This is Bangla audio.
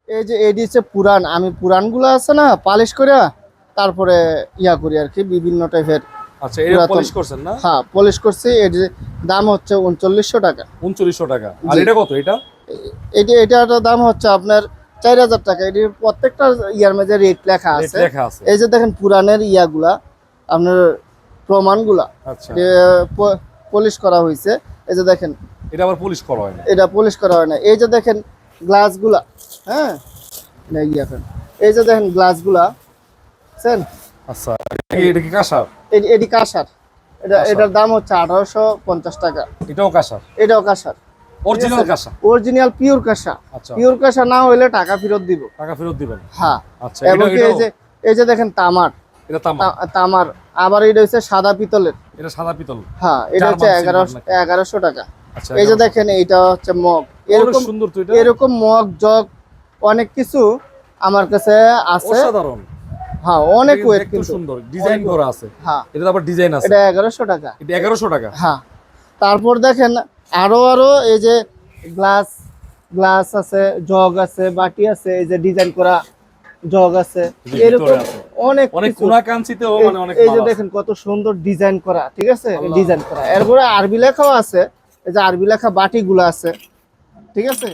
এই যে এডি হচ্ছে পুরান, আমি পুরানগুলো আছে না পালিশ করে তারপরে ইয়া করি আর কি, বিভিন্ন টাইপের। আচ্ছা, এটা পলিশ করছেন না? হ্যাঁ পলিশ করছি। এর দাম হচ্ছে 3900 টাকা। 3900 টাকা। আর জি। এটা কত? এটা এটার দাম হচ্ছে আপনার 4000 টাকা। এটির প্রত্যেকটা ইয়ার মধ্যে রেট লেখা রেট আছে। লেখা আছে। এই যে দেখেন পুরানের ইয়াগুলা, আপনার প্রমাণগুলা আচ্ছা, পলিশ করা হয়েছে। এই যে দেখেন, এটা আবার পলিশ করা হয় না? এটা পলিশ করা হয় না। এই যে দেখেন গ্লাসগুলা, হ্যাঁ না ইয়াখন, এই যে দেখেন গ্লাসগুলা বুঝছেন। আচ্ছা, এটা কি কাঁসার? এটি কাঁসার। এটার দাম হচ্ছে 1850 টাকা। এটাও কাঁসার? এটাও কাঁসার, অরিজিনাল কাঁসা? অরিজিনাল পিওর কাঁসা। আচ্ছা, পিওর কাঁসা না হইলে টাকা ফেরত দিব। টাকা ফেরত দিবেন? হ্যাঁ। আচ্ছা, এবং এই যে দেখেন তামার, এটা তামা? তামার। আবার এটা হচ্ছে সাদা পিতলের। এটা সাদা পিতল? হ্যাঁ, এটা হচ্ছে 1100 টাকা। আচ্ছা, এই যে দেখেন এইটা হচ্ছে মগ। এরকম সুন্দর তো এটা। এরকম মগ জগ অনেক কিছু আমার কাছে আছে। অসাধারণ। হ্যাঁ, অনেক ওয়েট দেখতে কিন্তু সুন্দর ডিজাইন করা আছে। হ্যাঁ, এটা আবার ডিজাইন আছে। এটা 1100 টাকা। এটা 1100 টাকা? হ্যাঁ। তারপর দেখেন আরো এই যে গ্লাস, গ্লাস আছে, জগ আছে, বাটি আছে, এই যে ডিজাইন করা জগ আছে। এরকম অনেক অনেক কিছু। কোনা কাঞ্চিতেও মানে অনেক এই মাল যে আছে। দেখেন কত সুন্দর ডিজাইন করা, ঠিক আছে, আল্লাহ। ডিজাইন করা। এরপরে আরবি লেখাও আছে। এই যে আরবি লেখা বাটিগুলো আছে, ঠিক আছে।